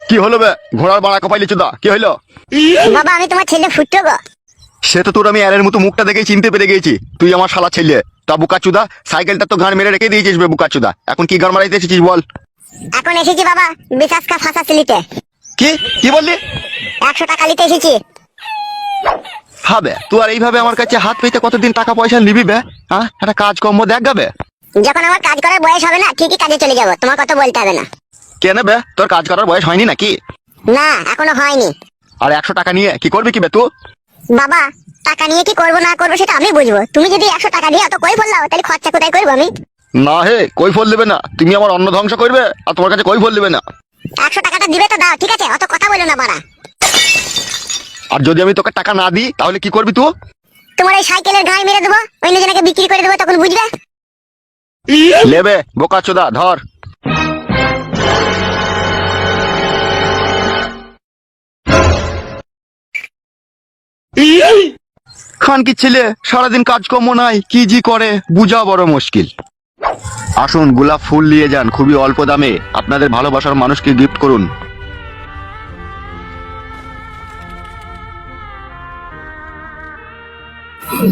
কি হলো বে? ঘোড়ার বাড়া কপাইলি চুদা, কি হইলো? বাবা আমি তোমার ছেলে ফুটো গো। সে তো তোর আমি এর মতো মুখটা দেখেই চিনতে পেরে গেছি তুই আমার শালা ছেলে। তা বুকা চুদা, সাইকেলটা তো গান মেরে রেখে দিয়েছিস বে বুকা চুদা, এখন কি গান মারাইতে এসেছিস বল? এখন এসেছি বাবা বিশ্বাস কা ফাঁসা সিলিতে। কি কি বললি? 100 টাকা নিতে এসেছি। হবে তুই আর এইভাবে আমার কাছে হাত পেতে কতদিন টাকা পয়সা নিবি বে? হ্যাঁ, একটা কাজকর্ম দেখ গাবে। যখন আমার কাজ করার বয়স হবে না ঠিকই কাজে চলে যাব, তোমার কথা বলতে হবে না। কেন বে, তোর কাজ করার বয়স হয়নি নাকি? না এখনো হয়নি। আর 100 টাকা নিয়ে কি করবি কি বে তুই? বাবা টাকা নিয়ে কি করবো না করবো সেটা আমি বুঝবো, তুমি যদি 100 টাকা দিয়ে তো কই বললাও তাহলে খরচা কোথায় করবো আমি? না হে, কই ফল দেবে না, তুমি আমার অন্ন ধ্বংস করবে আর তোমার কাছে কই ফল দেবে না। 100 টাকাটা দিবে তো দাও, ঠিক আছে অত কথা বলো না বাড়া। আর যদি আমি তোকে টাকা না দিই তাহলে কি করবি তুই? তোমার এই সাইকেলের গায়ে মেরে দেবো, অন্য জনকে বিক্রি করে দেবো, তখন বুঝবে। লেবে বোকা চোদা, ধর। খান কি ছেলে, সারাদিন কাজকর্ম নাই, কি জি করে বুঝা বড় মুশকিল। আসুন গোলাপ ফুল নিয়ে যান, খুবই অল্প দামে আপনাদের ভালোবাসার মানুষকে গিফট করুন।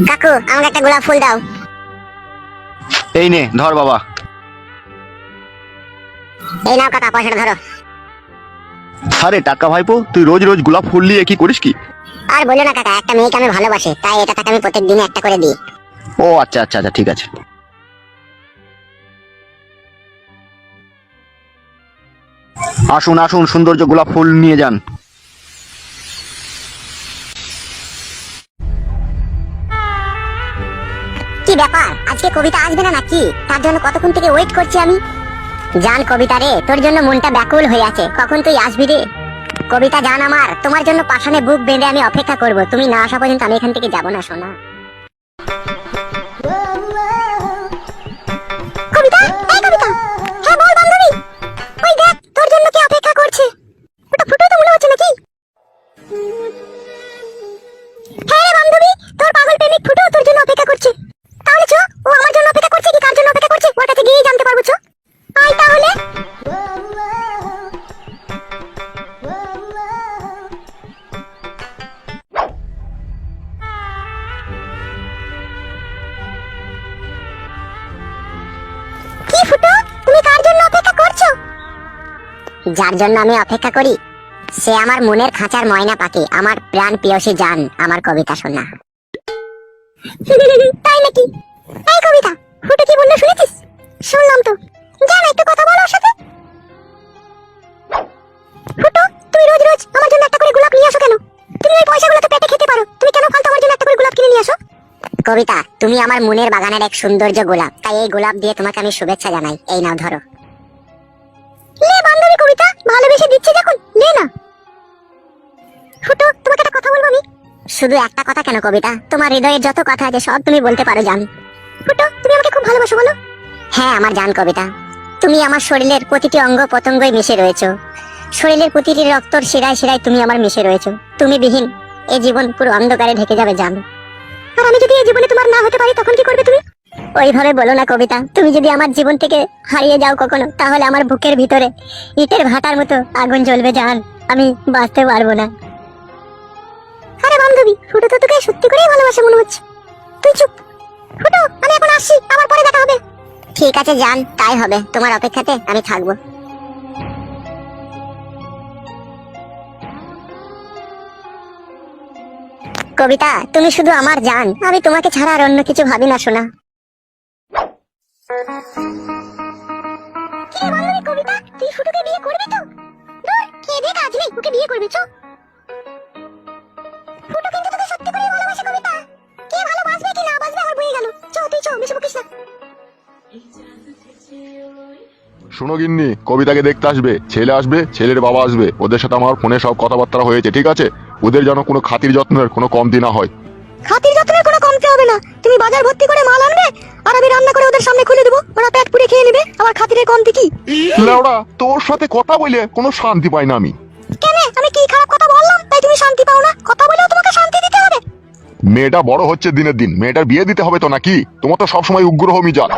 কাকু আমাকে একটা গোলাপ ফুল দাও। এই নে ধর বাবা। এই নাও কাকা পয়সাটা ধরো। আরে টাকা ভাইপো, তুই রোজ রোজ গোলাপ ফুল নিয়ে কি করিস কি? আর বলো না কাকা, একটা মেয়েকে আমি ভালোবাসি, তাই এটা তাকে আমি প্রত্যেক দিনে একটা করে দিই। ও আচ্ছা আচ্ছা আচ্ছা, ঠিক আছে। আসুন আসুন, সৌন্দর্য গোলাপ ফুল নিয়ে যান। কি ব্যাপার, আজকে কবিতা আসবে না নাকি? তার জন্য কতক্ষণ থেকে ওয়েট করছি আমি। জান কবিতা রে, তোর জন্য মনটা ব্যাকুল হয়ে আছে, কখন তুই আসবি রে? কবিতা জান আমার, তোমার জন্য পাষাণে বুক বেঁধে আমি অপেক্ষা করব, তুমি না আসা পর্যন্ত আমি এখান থেকে যাব না সোনা। কবিতা, এই কবিতা। হ্যাঁ বল বান্ধবী। ওই দেখ তোর জন্য কি অপেক্ষা করছে। ওটা ফুটো তো মনে হচ্ছে নাকি? হ্যাঁ রে বান্ধবী, তোর পাগল প্রেমিক ফুটো তোর জন্য অপেক্ষা করছে। তাহলে চো, ও আমার জন্য অপেক্ষা করছে কি কার জন্য অপেক্ষা করছে ওর কাছে গিয়েই জানতে পারবো। চো আয় তাহলে। কি ফুটো, তুমি কার জন্য অপেক্ষা করছো? যার জন্য আমি অপেক্ষা করি সে আমার মনের খাঁচার ময়না পাখি, আমার প্রাণ প্রিয়সী জান, আমার কবিতা শোনা। তাই নাকি? এই কবিতা, ফুটো কি বললো শুনেছিস? শুনলাম তো, জান একটু কথা বলো ওর সাথে। ফুটো তুমি রোজ রোজ আমার জন্য একটা করে গোলাপ নিয়ে আসো কেন? তুমি ওই পয়সাগুলো তো পেটে খেতে পারো, তুমি কেন ফালতু আমার জন্য একটা করে গোলাপ কিনে নিয়ে আসো? কবিতা তুমি আমার মনের বাগানের এক সৌন্দর্য গোলাপ, তাই এই গোলাপ দিয়ে তোমাকে আমি শুভেচ্ছা জানাই, এই নাও ধরো। লে বান্ধবী কবিতা, ভালোবেসে দিচ্ছি যখন নে না। ফুটো তোমাকে একটা কথা বলবো আমি। শুধু একটা কথা কেন কবিতা, তোমার হৃদয়ের যত কথা আছে সব তুমি বলতে পারো জান। ফুটো তুমি আমাকে খুব ভালোবাসো বলো? হ্যাঁ আমার জান কবিতা, তুমি আমার শরীরের প্রতিটি অঙ্গ প্রত্যঙ্গই মিশে রয়েছো, শরীরের প্রতিটি রক্তর শিরায় শিরায় তুমি আমার মিশে রয়েছো, তুমি বিহীন এই জীবন পুরো অন্ধকারে ঢেকে যাবে জান। আর আমি যদি এই জীবনে তোমার না হতে পারি তখন কি করবে তুমি? ওইভাবে বলো না কবিতা, তুমি যদি আমার জীবন থেকে হারিয়ে যাও কখনো তাহলে আমার বুকের ভিতরে ইটের ভাটার মতো আগুন জ্বলবে জান, আমি বাঁচতে পারবো না। আরে বান্ধবী ফুটো তো তোকে সত্যি করেই ভালোবাসে মনে হচ্ছে। তুই চুপ। ফুটো আমি এখন আসছি, আবার পরে দেখা হবে। ঠিক আছে জান, তাই হবে, তোমার অপেক্ষাতে আমি থাকবো। কবিতা তুমি শুধু আমার জান, আমি তোমাকে ছাড়া আর অন্য কিছু ভাবি না শোনা। কি বললি কবিতা, তুই ফুটোকে বিয়ে করবি তো? দূর, খেয়ে দিয়ে কাজ নেই, ওকে বিয়ে করবি চো। ফুটো কিন্তু তোকে সত্যি করেই ভালোবাসে কবিতা, কে ভালোবাসবে কি না বাসবে আমার বয়ে গেল। চো তুই চো, বেশি বকিস না। শোনো গিন্নি, কবিতাকে দেখতে আসবে, ছেলে আসবে, ছেলের বাবা আসবে, ওদের সাথে আমার ফোনে সব কথাবার্তা হয়েছে, ঠিক আছে? ওদের যেন কোনো খাতির যত্নের কোনো কমতি না হয়। খাতির যত্নের কোনো কমতি হবে না, তুমি বাজার ভর্তি করে মাল আনবে আর আমি রান্না করে ওদের সামনে খুলে দেবো, ওরা পেট পুড়ে খেয়ে নেবে, আবার খাতিরের কমতি কি? লেওড়া, তোর সাথে কথা বলে কোনো শান্তি পাই না আমি। কেন, আমি কি খারাপ কথা বললাম তাই তুমি শান্তি পাও না? কথা বলেও তোমাকে শান্তি দিতে হবে? মেয়েটা বড় হচ্ছে দিনের দিন, মেয়েটার বিয়ে দিতে হবে তো নাকি? তোমার তো সবসময় উগ্র মিজাজ।